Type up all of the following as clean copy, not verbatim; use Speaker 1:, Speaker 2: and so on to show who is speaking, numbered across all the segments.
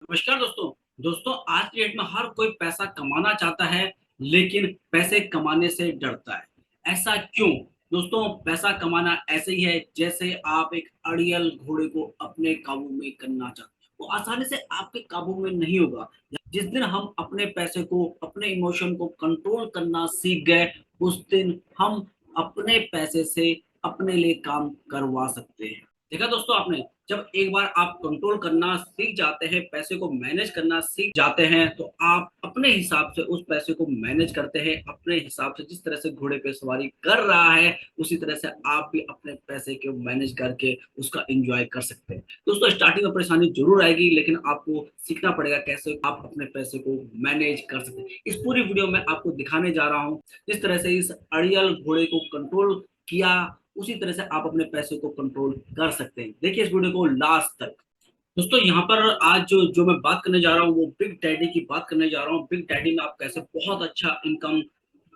Speaker 1: नमस्कार दोस्तों। आज की डेट में हर कोई पैसा कमाना चाहता है, लेकिन पैसे कमाने से डरता है। ऐसा क्यों? दोस्तों, पैसा कमाना ऐसे ही है जैसे आप एक अड़ियल घोड़े को अपने काबू में करना चाहते हैं। वो आसानी से आपके काबू में नहीं होगा। जिस दिन हम अपने पैसे को, अपने इमोशन को कंट्रोल करना सीख गए, उस दिन हम अपने पैसे से अपने लिए काम करवा सकते हैं। देखा दोस्तों आपने, जब एक बार आप कंट्रोल करना सीख जाते हैं, पैसे को मैनेज करना सीख जाते हैं, तो आप अपने हिसाब से उस पैसे को मैनेज करते हैं। अपने हिसाब से जिस तरह से घोड़े पे सवारी कर रहा है, उसी तरह से आप भी अपने पैसे को मैनेज करके उसका एंजॉय कर सकते हैं। दोस्तों, स्टार्टिंग में परेशानी जरूर आएगी, लेकिन आपको सीखना पड़ेगा कैसे आप अपने पैसे को मैनेज कर सकते हैं। इस पूरी वीडियो में आपको दिखाने जा रहा हूँ जिस तरह से इस अड़ियल घोड़े को कंट्रोल किया, उसी तरह से आप अपने पैसे को कंट्रोल कर सकते हैं। देखिए इस वीडियो को लास्ट तक। दोस्तों, यहाँ पर आज जो जो मैं बात करने जा रहा हूँ वो बिग डैडी की बात करने जा रहा हूँ। बिग डैडी में आप कैसे बहुत अच्छा इनकम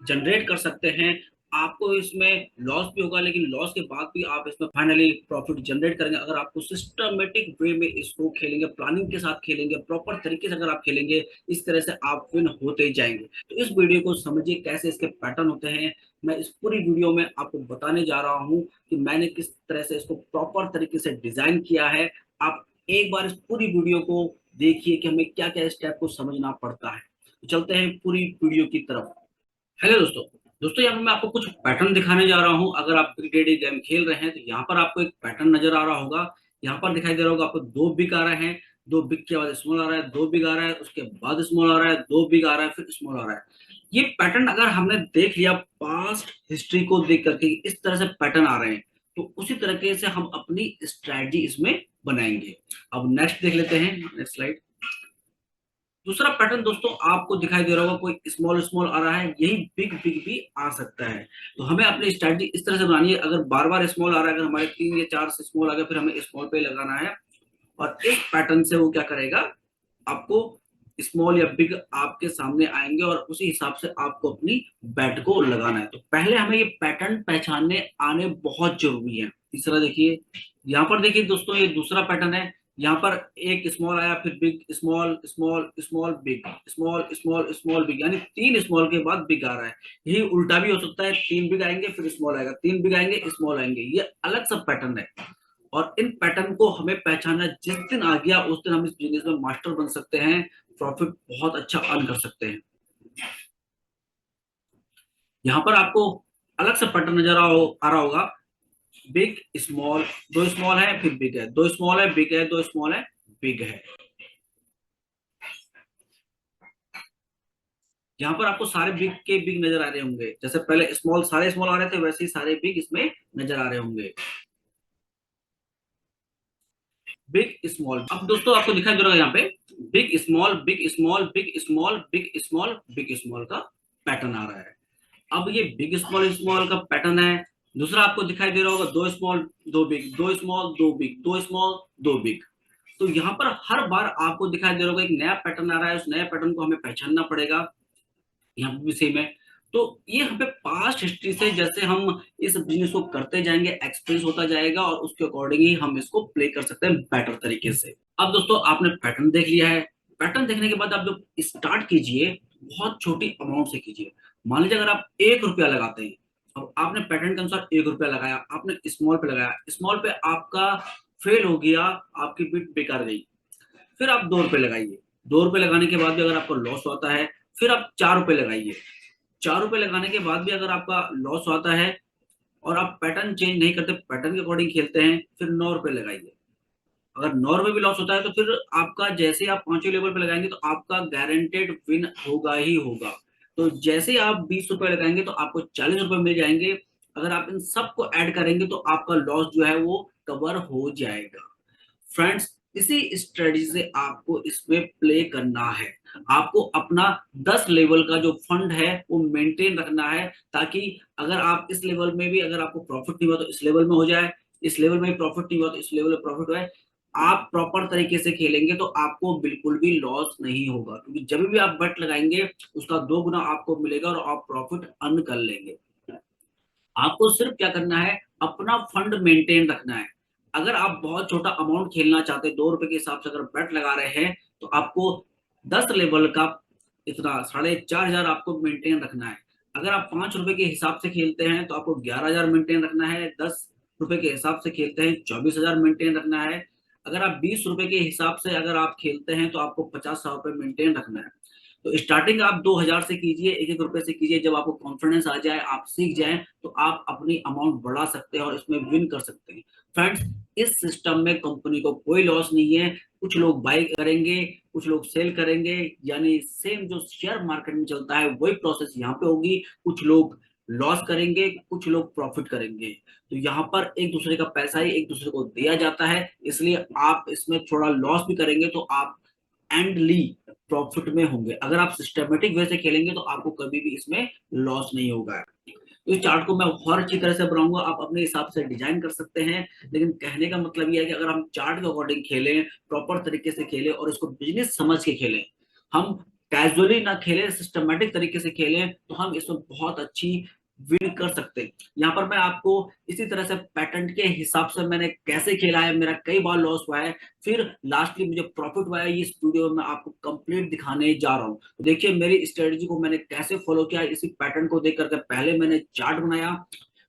Speaker 1: जनरेट कर सकते हैं। आपको इसमें लॉस भी होगा, लेकिन लॉस के बाद भी आप इसमें फाइनली प्रॉफिट जनरेट करेंगे अगर आपको सिस्टमेटिक वे में इसको खेलेंगे, प्लानिंग के साथ खेलेंगे, प्रॉपर तरीके से अगर आप खेलेंगे, इस तरह से आप विन होते जाएंगे। तो इस वीडियो को समझिए कैसे इसके पैटर्न होते हैं। मैं इस पूरी वीडियो में आपको बताने जा रहा हूँ कि मैंने किस तरह से इसको प्रॉपर तरीके से डिजाइन किया है। आप एक बार इस पूरी वीडियो को देखिए कि हमें क्या क्या स्टेप को समझना पड़ता है। तो चलते हैं पूरी वीडियो की तरफ। हेलो दोस्तों। यहाँ पर मैं आपको कुछ पैटर्न दिखाने जा रहा हूँ। अगर आप बिग डैडी गेम खेल रहे हैं तो यहाँ पर आपको एक पैटर्न नजर आ रहा होगा। यहाँ पर दिखाई दे रहा होगा आपको दो बिग आ रहे हैं, दो बिग के बाद स्मॉल आ रहा है, दो बिग आ रहा है, उसके बाद स्मॉल आ रहा है, दो बिग आ रहा है, फिर स्मॉल आ रहा है। ये पैटर्न अगर हमने देख लिया पास्ट हिस्ट्री को देख करके, इस तरह से पैटर्न आ रहे हैं, तो उसी तरीके से हम अपनी स्ट्रैटेजी इसमें बनाएंगे। अब नेक्स्ट देख लेते हैं, नेक्स्ट स्लाइड। दूसरा पैटर्न दोस्तों आपको दिखाई दे रहा होगा, कोई स्मॉल स्मॉल आ रहा है, यही बिग बिग भी आ सकता है। तो हमें अपनी स्ट्रैटेजी इस तरह से बनानी है। अगर बार बार स्मॉल आ रहा है, अगर हमारे 3 या 4 से स्मॉल आ गया, फिर हमें स्मॉल पे लगाना है। और इस पैटर्न से वो क्या करेगा, आपको स्मॉल या बिग आपके सामने आएंगे और उसी हिसाब से आपको अपनी बैट को लगाना है। तो पहले हमें ये पैटर्न पहचानने आने बहुत जरूरी है। तीसरा देखिए, यहाँ पर देखिए दोस्तों, ये दूसरा पैटर्न है। यहाँ पर एक स्मॉल आया, फिर big, small small small big, small small small big, यानी 3 स्मॉल के बाद बिग आ रहा है। यही उल्टा भी हो सकता है, 3 बिग आएंगे फिर स्मॉल आएगा, 3 बिग आएंगे स्मॉल आएंगे। ये अलग सा पैटर्न है। और इन पैटर्न को हमें पहचानना जिस दिन आ गया, उस दिन हम इस बिजनेस में मास्टर बन सकते हैं, प्रॉफिट बहुत अच्छा अर्न कर सकते हैं। यहाँ पर आपको अलग से पैटर्न नजर आ रहा होगा। बिग स्मॉल, दो स्मॉल है फिर बिग है, दो स्मॉल है बिग है, दो स्मॉल है बिग है। यहाँ पर आपको सारे बिग के बिग नजर आ रहे होंगे। जैसे पहले स्मॉल, सारे स्मॉल आ रहे थे, वैसे ही सारे बिग इसमें नजर आ रहे होंगे। बिग स्मॉल, अब दोस्तों आपको दिखाई दे रहा है यहाँ पे big small big small big small big small big small का पैटर्न आ रहा है। अब ये बिग स्मॉल स्मॉल का पैटर्न है। दूसरा आपको दिखाई दे रहा होगा दो स्मॉल दो बिग, दो स्मॉल दो बिग, दो स्मॉल दो बिग। तो यहाँ पर हर बार आपको दिखाई दे रहा होगा एक नया पैटर्न आ रहा है। उस नया पैटर्न को हमें पहचानना पड़ेगा। यहाँ पे भी सेम है। तो ये यहाँ पे पास्ट हिस्ट्री से जैसे हम इस बिजनेस को करते जाएंगे, एक्सपीरियंस होता जाएगा और उसके अकॉर्डिंग ही हम इसको प्ले कर सकते हैं बेटर तरीके से। अब दोस्तों आपने पैटर्न देख लिया है। पैटर्न देखने के बाद आप जब स्टार्ट कीजिए, बहुत छोटी अमाउंट से कीजिए। मान लीजिए अगर आप 1 रुपया लगाते हैं, अब आपने पैटर्न के अनुसार 1 रुपया लगाया, आपने स्मॉल पे लगाया, स्मॉल पे आपका फेल हो गया, आपकी बिट बेकार गई। फिर आप 2 रुपए लगाइए। 2 रुपए लगाने के बाद भी अगर आपको लॉस होता है, फिर आप 4 रुपए लगाइए। 4 रुपए लगाने के बाद भी अगर आपका लॉस होता है और आप पैटर्न चेंज नहीं करते, पैटर्न के अकॉर्डिंग खेलते हैं, फिर 9 रुपए लगाइए। अगर 9 रुपए भी लॉस होता है तो फिर आपका, जैसे ही आप 5वें लेवल पे लगाएंगे तो आपका गारंटेड विन होगा ही होगा। तो जैसे ही आप 20 रुपए लगाएंगे तो आपको 40 रुपए मिल जाएंगे। अगर आप इन सबको ऐड करेंगे तो आपका लॉस जो है वो कवर हो जाएगा। फ्रेंड्स, इसी स्ट्रेटजी से आपको इसमें प्ले करना है। आपको अपना 10 लेवल का जो फंड है वो मेंटेन रखना है, ताकि अगर आप इस लेवल में भी अगर आपको प्रॉफिट नहीं हुआ तो इस लेवल में हो जाए, इस लेवल में प्रॉफिट नहीं हुआ तो इस लेवल में प्रॉफिट हो जाए। आप प्रॉपर तरीके से खेलेंगे तो आपको बिल्कुल भी लॉस नहीं होगा, क्योंकि जब भी आप बट लगाएंगे उसका 2 गुना आपको मिलेगा और आप प्रॉफिट अर्न कर लेंगे। आपको सिर्फ क्या करना है, अपना फंड मेंटेन रखना है। अगर आप बहुत छोटा अमाउंट खेलना चाहते हैं, 2 रुपए के हिसाब से अगर बेट लगा रहे हैं, तो आपको 10 लेवल का इतना 4,500 आपको मेंटेन रखना है। अगर आप 5 रुपए के हिसाब से खेलते हैं तो आपको 11,000 मेंटेन रखना है। 10 रुपए के हिसाब से खेलते हैं 24,000 मेंटेन रखना है। अगर आप 20 रुपए के हिसाब से अगर आप खेलते हैं तो आपको 50,000 रुपए मेंटेन रखना है। तो स्टार्टिंग आप 2,000 से कीजिए, एक एक रुपए से कीजिए। जब आपको कॉन्फिडेंस आ जाए, आप सीख जाएं, तो आप अपनी अमाउंट बढ़ा सकते हैं और इसमें विन कर सकते हैं। फ्रेंड्स, इस सिस्टम में कंपनी को कोई लॉस नहीं है। कुछ लोग बाई करेंगे, कुछ लोग सेल करेंगे, यानी सेम जो शेयर मार्केट में चलता है वही प्रोसेस यहाँ पे होगी। कुछ लोग लॉस करेंगे, कुछ लोग प्रॉफिट करेंगे। तो यहाँ पर एक दूसरे का पैसा ही एक दूसरे को दिया जाता है, इसलिए आप इसमें थोड़ा लॉस भी करेंगे तो आप एंडली प्रॉफिट में होंगे। अगर आप सिस्टमेटिक वे से खेलेंगे तो आपको कभी भी इसमें लॉस नहीं होगा। तो इस चार्ट को मैं और अच्छी तरह से बनाऊंगा, आप अपने हिसाब से डिजाइन कर सकते हैं। लेकिन कहने का मतलब यह है कि अगर हम चार्ट के अकॉर्डिंग खेलें, प्रॉपर तरीके से खेलें और इसको बिजनेस समझ के खेलें, हम कैजुअली ना खेलें, सिस्टमेटिक तरीके से खेलें, तो हम इसमें बहुत अच्छी विन कर सकते हैं। यहाँ पर मैं आपको इसी तरह से पैटर्न के हिसाब से मैंने कैसे खेला है, मेरा कई बार लॉस हुआ है, फिर लास्टली मुझे प्रॉफिट हुआ है, इस वीडियो में मैं आपको कंप्लीट दिखाने जा रहा हूँ। तो देखिए मेरी स्ट्रेटजी को मैंने कैसे फॉलो किया। इसी पैटर्न को देख करके पहले मैंने चार्ट बनाया।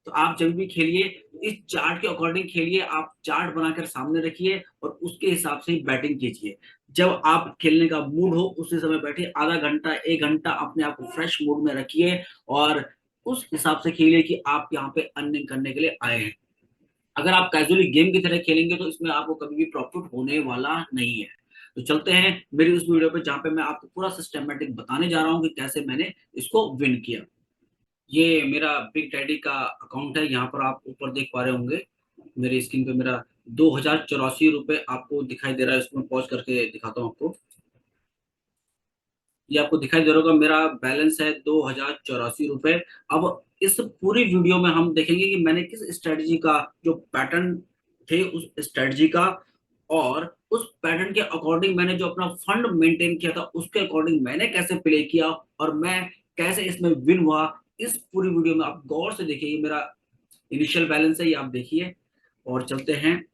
Speaker 1: तो आप जब भी खेलिए इस चार्ट के अकॉर्डिंग खेलिए, आप चार्ट बनाकर सामने रखिए और उसके हिसाब से ही बैटिंग कीजिए। जब आप खेलने का मूड हो उसी समय बैठिए, आधा घंटा 1 घंटा अपने आप को फ्रेश मूड में रखिए और उस हिसाब से खेलिए कि आप यहाँ पे अर्निंग करने के लिए आए हैं। अगर आप कैजुअली गेम की तरह खेलेंगे तो इसमें आपको कभी भी प्रॉफिट होने वाला नहीं है। तो चलते हैं मेरी उस वीडियो पे जहाँ पे मैं आपको पूरा सिस्टमेटिक बताने जा रहा हूँ कि कैसे मैंने इसको विन किया। ये मेरा बिग डैडी का अकाउंट है, यहाँ पर आप ऊपर देख पा रहे होंगे मेरी स्क्रीन पे मेरा 2,084 रुपए आपको दिखाई दे रहा है। इसमें पॉज करके दिखाता हूँ आपको। ये आपको दिखाई दे रहा होगा, मेरा बैलेंस है 2,084 रुपए। अब इस पूरी वीडियो में हम देखेंगे कि मैंने किस स्ट्रेटजी का जो पैटर्न थे उस स्ट्रेटजी का और उस पैटर्न के अकॉर्डिंग मैंने जो अपना फंड मेंटेन किया था उसके अकॉर्डिंग मैंने कैसे प्ले किया और मैं कैसे इसमें विन हुआ। इस पूरी वीडियो में आप गौर से देखिए। ये मेरा इनिशियल बैलेंस है, ये आप देखिए। और चलते हैं,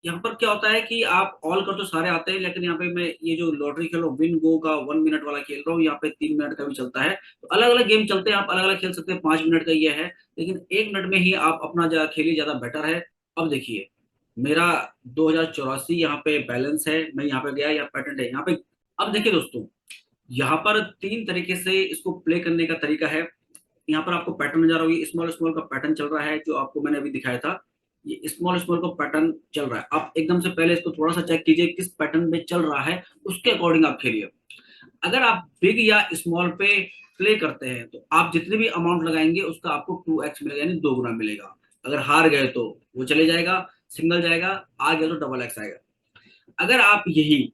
Speaker 1: यहाँ पर क्या होता है कि आप ऑल कर तो सारे आते हैं, लेकिन यहाँ पे मैं ये जो लॉटरी खेल रहा हूँ विन गो का 1 मिनट वाला खेल रहा हूँ। यहाँ पे 3 मिनट का भी चलता है। तो अलग अलग गेम चलते हैं, आप अलग अलग खेल सकते हैं। 5 मिनट का ये है, लेकिन 1 मिनट में ही आप अपना खेलिए, ज्यादा बेटर है। अब देखिए मेरा 2,084 यहाँ पे बैलेंस है। मैं यहाँ पे गया, यहाँ पैटर्न है यहाँ पे। अब देखिए दोस्तों, यहाँ पर 3 तरीके से इसको प्ले करने का तरीका है। यहाँ पर आपको पैटर्न नजर होगी, स्मॉल स्मॉल का पैटर्न चल रहा है जो आपको मैंने अभी दिखाया था। ये स्मॉल स्मॉल का पैटर्न चल रहा है। आप एकदम से पहले इसको थोड़ा सा चेक कीजिए किस पैटर्न में चल रहा है, उसके अकॉर्डिंग आप खेलिए। अगर आप बिग या स्मॉल पे प्ले करते हैं तो आप जितनी भी अमाउंट लगाएंगे उसका आपको 2x मिलेगा, यानी 2 गुना मिलेगा। अगर हार गए तो वो चले जाएगा, सिंगल जाएगा, आ गया तो डबल एक्स आएगा। अगर आप यही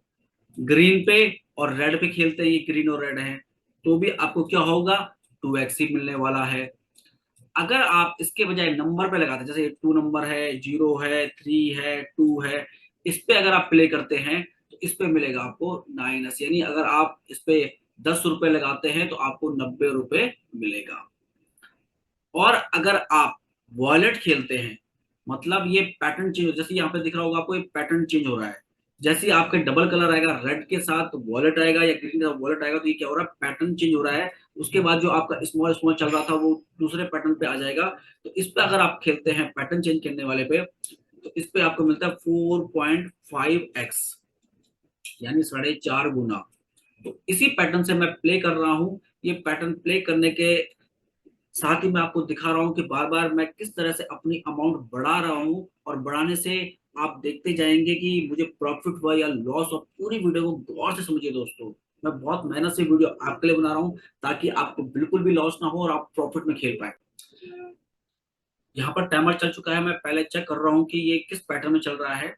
Speaker 1: ग्रीन पे और रेड पे खेलते हैं, ये ग्रीन और रेड है, तो भी आपको क्या होगा, 2x ही मिलने वाला है। अगर आप इसके बजाय नंबर पे लगाते हैं, जैसे 2 नंबर है, 0 है, 3 है, 2 है, इस पे अगर आप प्ले करते हैं तो इस पे मिलेगा आपको 9s, यानी अगर आप इस पे 10 रुपए लगाते हैं तो आपको 90 रुपए मिलेगा। और अगर आप वॉलेट खेलते हैं, मतलब ये पैटर्न चेंज, जैसे यहाँ पे दिख रहा होगा आपको, ये पैटर्न चेंज हो रहा है। जैसे ही आपके डबल कलर आएगा रेड के साथ वॉलेट आएगा या ग्रीन के साथ वॉलेट आएगा, तो ये क्या हो रहा है, पैटर्न चेंज हो रहा है। उसके बाद जो आपका स्मॉल स्मॉल चल रहा था वो दूसरे पैटर्न पे आ जाएगा। तो इस पे अगर आप खेलते हैं पैटर्न चेंज करने वाले पे, तो इस पे आपको मिलता है 4.5x, यानी 4.5 गुना। तो इसी पैटर्न से मैं प्ले कर रहा हूँ। ये पैटर्न प्ले करने के साथ ही मैं आपको दिखा रहा हूँ कि बार बार मैं किस तरह से अपनी अमाउंट बढ़ा रहा हूँ, और बढ़ाने से आप देखते जाएंगे कि मुझे प्रॉफिट हुआ या लॉस हुआ। पूरी वीडियो को गौर से समझिए दोस्तों, मैं बहुत मेहनत से वीडियो आपके लिए बना रहा हूँ ताकि आपको बिल्कुल भी लॉस ना हो और आप प्रॉफिट में खेल पाए। यहाँ पर टाइमर चल चुका है, मैं पहले चेक कर रहा हूँ कि ये किस पैटर्न में चल रहा है।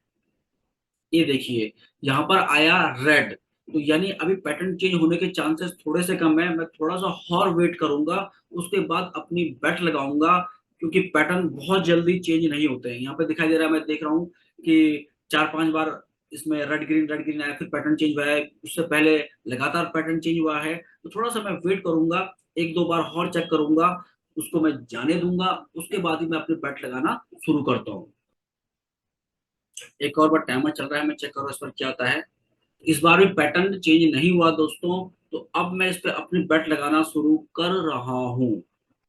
Speaker 1: ये देखिए यहाँ पर आया रेड, तो यानी अभी पैटर्न चेंज होने के चांसेस थोड़े से कम है। मैं थोड़ा सा और वेट करूंगा, उसके बाद अपनी बेट लगाऊंगा, क्योंकि पैटर्न बहुत जल्दी चेंज नहीं होते हैं। यहाँ पे दिखाई दे रहा है, मैं देख रहा हूँ कि 4-5 बार इसमें रेड ग्रीन आया, फिर पैटर्न चेंज हुआ है। उससे पहले लगातार पैटर्न चेंज हुआ है। तो थोड़ा सा मैं वेट करूंगा, 1-2 बार और चेक करूंगा, उसको मैं जाने दूंगा, उसके बाद ही मैं अपनी बेट लगाना शुरू करता हूँ। एक और बार टाइमर चल रहा है, मैं चेक कर रहा हूँ इस पर क्या आता है। इस बार भी पैटर्न चेंज नहीं हुआ दोस्तों। तो अब मैं इस पे अपनी बेट लगाना शुरू कर रहा हूँ।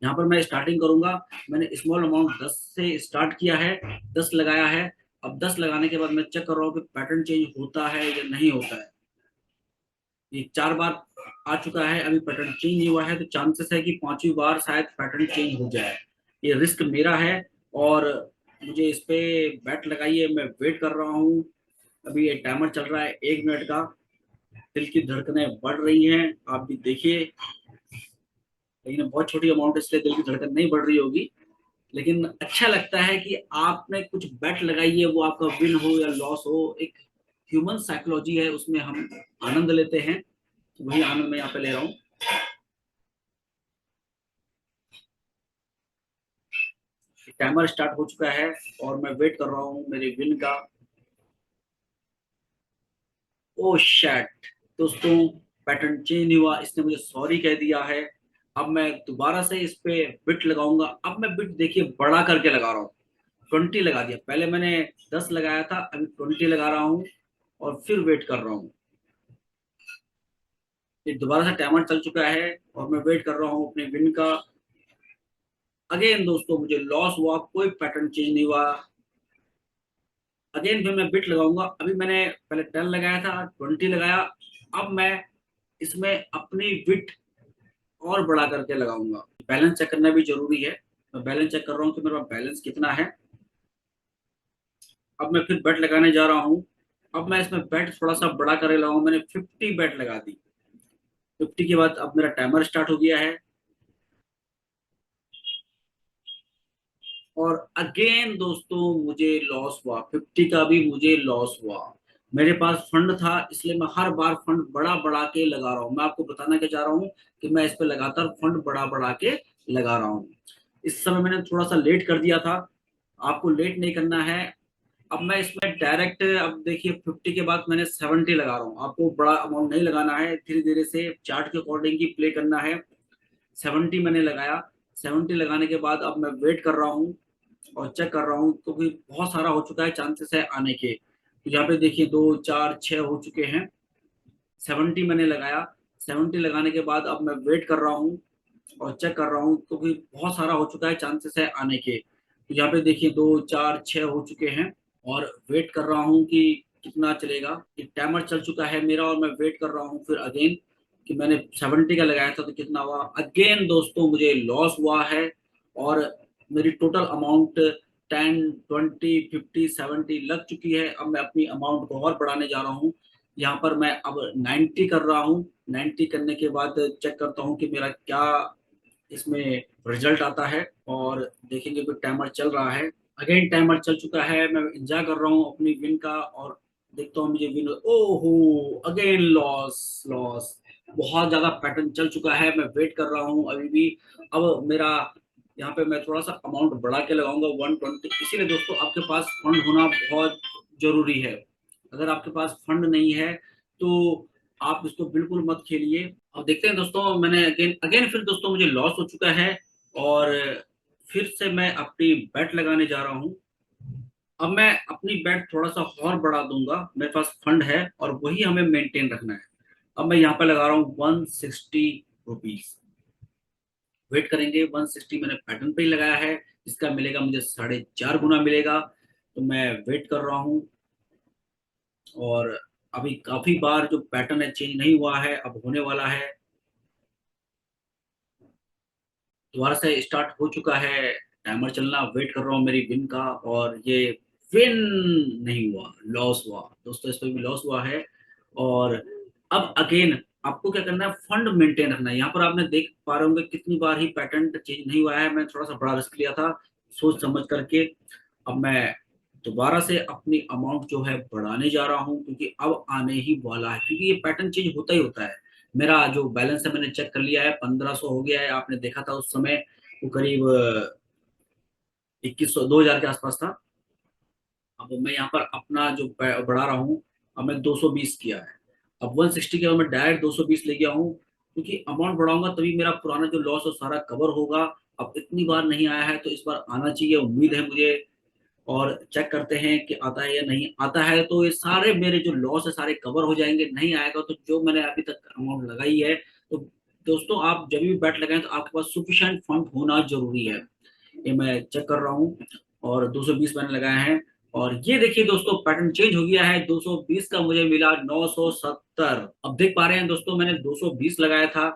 Speaker 1: यहाँ पर मैं स्टार्टिंग करूंगा। मैंने स्मॉल अमाउंट 10 से स्टार्ट किया है, 10 लगाया है। अब 10 लगाने के बाद मैं चेक कर रहा हूँ कि पैटर्न चेंज होता है या नहीं होता है। ये 4 बार आ चुका है, अभी पैटर्न चेंज नहीं हुआ है, तो चांसेस है कि 5वीं बार शायद पैटर्न चेंज हो जाए। ये रिस्क मेरा है और मुझे इस पे बैट लगाई है। मैं वेट कर रहा हूँ। अभी ये टाइमर चल रहा है 1 मिनट का। दिल की धड़कनें बढ़ रही हैं, आप भी देखिए। लेकिन बहुत छोटी अमाउंट इसलिए दिल की धड़कन नहीं बढ़ रही होगी, लेकिन अच्छा लगता है कि आपने कुछ बेट लगाई है, वो आपका विन हो या लॉस हो, एक ह्यूमन साइकोलॉजी है, उसमें हम आनंद लेते हैं। तो वही आनंद मैं यहाँ पे ले रहा हूँ। टाइमर स्टार्ट हो चुका है और मैं वेट कर रहा हूँ मेरे विन का। ओ शैट दोस्तों, पैटर्न चेंज नहीं हुआ, इसने मुझे सॉरी कह दिया है। अब मैं दोबारा से इस पे बिट लगाऊंगा। अब मैं बिट देखिए बड़ा करके लगा रहा हूँ। 20 लगा दिया, पहले मैंने 10 लगाया था, अभी 20 लगा रहा हूँ और फिर वेट कर रहा हूँ। ये दोबारा से टाइमर चल चुका है और मैं वेट कर रहा हूँ अपने विन का। अगेन दोस्तों मुझे लॉस हुआ, कोई पैटर्न चेंज नहीं हुआ। अगेन फिर मैं बिट लगाऊंगा। अभी मैंने पहले 10 लगाया था, 20 लगाया। अब मैं इसमें अपनी बिट और बढ़ा करके लगाऊंगा। बैलेंस चेक करना भी जरूरी है। मैं बैलेंस चेक कर रहा हूँ कि मेरा बैलेंस कितना है। अब मैं फिर बेट लगाने जा रहा हूँ। अब मैं इसमें बेट थोड़ा सा बड़ा कर लगाऊंगा। मैंने 50 बेट लगा दी। 50 के बाद अब मेरा टाइमर स्टार्ट हो गया है और अगेन दोस्तों मुझे लॉस हुआ। 50 का भी मुझे लॉस हुआ। मेरे पास फंड था इसलिए मैं हर बार फंड बड़ा बढ़ा के लगा रहा हूँ। मैं आपको बताना क्या चाह रहा हूँ कि मैं इस पे लगातार फंड बढ़ा बढ़ा के लगा रहा हूँ। इस समय मैंने थोड़ा सा लेट कर दिया था, आपको लेट नहीं करना है। अब मैं इसमें डायरेक्ट, अब देखिए 50 के बाद मैंने 70 लगा रहा हूँ। आपको बड़ा अमाउंट नहीं लगाना है, धीरे धीरे से चार्ट के अकॉर्डिंग ही प्ले करना है। 70 मैंने लगाया। 70 लगाने के बाद अब मैं वेट कर रहा हूँ और चेक कर रहा हूँ, क्योंकि बहुत सारा हो चुका है, चांसेस है आने के। तो यहाँ पे देखिए 2 4 6 हो चुके हैं। 70 मैंने लगाया। 70 लगाने के बाद अब मैं वेट कर रहा हूँ और चेक कर रहा हूँ, क्योंकि बहुत सारा हो चुका है, चांसेस है आने के। तो यहाँ पे देखिए 2 4 6 हो चुके हैं और वेट कर रहा हूँ कि कितना चलेगा। एक टाइमर चल चुका है मेरा और मैं वेट कर रहा हूँ फिर अगेन कि मैंने 70 का लगाया था तो कितना हुआ। अगेन दोस्तों मुझे लॉस हुआ है और मेरी टोटल अमाउंट 10 20 50 70 लग चुकी है। अब मैं अपनी अमाउंट को और बढ़ाने जा रहा हूँ। यहाँ पर मैं अब 90 कर रहा हूँ। 90 करने के बाद चेक करता हूँ कि मेरा क्या इसमें रिजल्ट आता है और देखेंगे। फिर टाइमर चल रहा है, अगेन टाइमर चल चुका है। मैं एंजॉय कर रहा हूँ अपनी विन का और देखता हूँ मुझे विन। ओहो, अगेन लॉस लॉस। बहुत ज्यादा पैटर्न चल चुका है, मैं वेट कर रहा हूँ अभी भी। अब मेरा यहाँ पे मैं थोड़ा सा अमाउंट बढ़ा के लगाऊंगा 120। इसीलिए दोस्तों आपके पास फंड होना बहुत जरूरी है। अगर आपके पास फंड नहीं है तो आप इसको बिल्कुल मत खेलिए। अब देखते हैं दोस्तों, मैंने अगेन अगेन फिर दोस्तों मुझे लॉस हो चुका है और फिर से मैं अपनी बेट लगाने जा रहा हूँ। अब मैं अपनी बेट थोड़ा सा और बढ़ा दूंगा, मेरे पास फंड है और वही हमें मेंटेन रखना है। अब मैं यहाँ पे लगा रहा हूँ 160 रुपीज। वेट करेंगे। 160 मैंने पैटर्न पे ही लगाया है, इसका मिलेगा मुझे 4.5 गुना मिलेगा। तो मैं वेट कर रहा हूँ और अभी काफी बार जो पैटर्न है चेंज नहीं हुआ है, अब होने वाला है। दोबारा से स्टार्ट हो चुका है टाइमर चलना। वेट कर रहा हूँ मेरी विन का और ये विन नहीं हुआ, लॉस हुआ दोस्तों। इस पर भी लॉस हुआ है और अब अगेन आपको क्या करना है, फंड मेंटेन रखना है। यहाँ पर आपने देख पा रहे होंगे कितनी बार ही पैटर्न चेंज नहीं हुआ है। मैं थोड़ा सा बड़ा रिस्क लिया था सोच समझ करके। अब मैं दोबारा से अपनी अमाउंट जो है बढ़ाने जा रहा हूँ, क्योंकि अब आने ही वाला है, क्योंकि ये पैटर्न चेंज होता ही होता है। मेरा जो बैलेंस है मैंने चेक कर लिया है, 1500 हो गया है। आपने देखा था उस समय वो करीब 2100 2000 के आसपास था। अब मैं यहाँ पर अपना जो बढ़ा रहा हूँ, अब मैं 220 किया है। अब 160 के बाद मैं डायरेक्ट 220 ले गया हूँ, क्योंकि अमाउंट बढ़ाऊंगा तभी मेरा पुराना जो लॉस है सारा कवर होगा। अब इतनी बार नहीं आया है तो इस बार आना चाहिए, उम्मीद है मुझे। और चेक करते हैं कि आता है या नहीं आता है। तो ये सारे मेरे जो लॉस है सारे कवर हो जाएंगे, नहीं आएगा तो जो मैंने अभी तक अमाउंट लगाई है। तो दोस्तों आप जब भी बेट लगाएं तो आपके पास सफिशिएंट फंड होना जरूरी है। ये मैं चेक कर रहा हूँ और 220 मैंने लगाया है। और ये देखिए दोस्तों पैटर्न चेंज हो गया है, 220 का मुझे मिला 970। अब देख पा रहे हैं दोस्तों मैंने 220 लगाया था,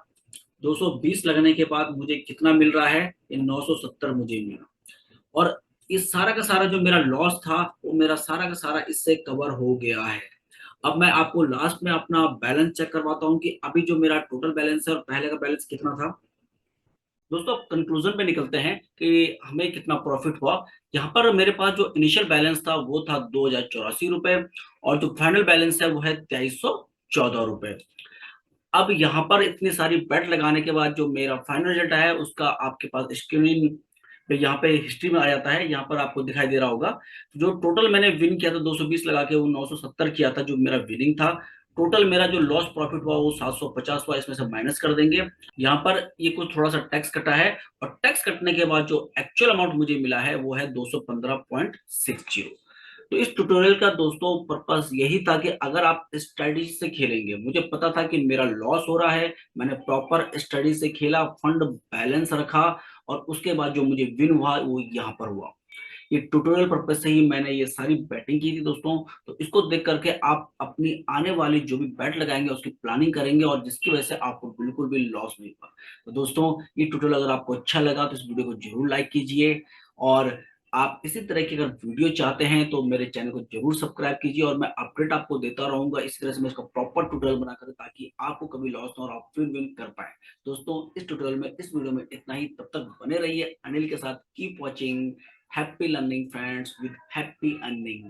Speaker 1: 220 लगने के बाद मुझे कितना मिल रहा है, ये 970 मुझे मिला। और इस सारा का सारा जो मेरा लॉस था वो मेरा सारा का सारा इससे कवर हो गया है। अब मैं आपको लास्ट में अपना बैलेंस चेक करवाता हूँ कि अभी जो मेरा टोटल बैलेंस है और पहले का बैलेंस कितना था। दोस्तों कंक्लूजन पे निकलते हैं कि हमें कितना प्रॉफिट हुआ। यहाँ पर मेरे पास जो इनिशियल बैलेंस था वो था 2084 रुपए, और जो फाइनल बैलेंस है वो है 2314 रुपए। अब यहाँ पर इतनी सारी बेट लगाने के बाद जो मेरा फाइनल रिजल्ट आया है उसका आपके पास स्क्रीन पे यहाँ पे हिस्ट्री में आ जाता है, यहाँ पर आपको दिखाई दे रहा होगा। जो टोटल मैंने विन किया था 220 लगा के, वो 970 किया था जो मेरा विनिंग था। टोटल मेरा जो लॉस प्रॉफिट हुआ वो 750 हुआ, इसमें से माइनस कर देंगे। यहाँ पर ये कुछ थोड़ा सा टैक्स कटा है, और टैक्स कटने के बाद जो एक्चुअल अमाउंट मुझे मिला है वो है 215.60। तो इस ट्यूटोरियल का दोस्तों पर्पस यही था कि अगर आप स्ट्रेटजी से खेलेंगे, मुझे पता था कि मेरा लॉस हो रहा है, मैंने प्रॉपर स्टडी से खेला, फंड बैलेंस रखा, और उसके बाद जो मुझे विन हुआ वो यहाँ पर हुआ। ये ट्यूटोरियल पर्पज से ही मैंने ये सारी बैटिंग की थी दोस्तों। तो इसको देख करके आप अपनी आने वाली जो भी बैट लगाएंगे उसकी प्लानिंग करेंगे, और जिसकी वजह से आपको बिल्कुल भी लॉस नहीं होगा। तो दोस्तों ये ट्यूटोरियल अगर आपको अच्छा लगा तो इस वीडियो को जरूर लाइक कीजिए, और आप इसी तरह की अगर वीडियो चाहते हैं तो मेरे चैनल को जरूर सब्सक्राइब कीजिए, और मैं अपडेट आपको देता रहूंगा इसी तरह से मैं इसका प्रॉपर ट्यूटोरियल बनाकर, ताकि आपको कभी लॉस ना हो और आप फिर विन कर पाए। दोस्तों इस ट्यूटोरियल में इस वीडियो में इतना ही, तब तक बने रहिए अनिल के साथ। Keep watching, happy learning friends with happy earning.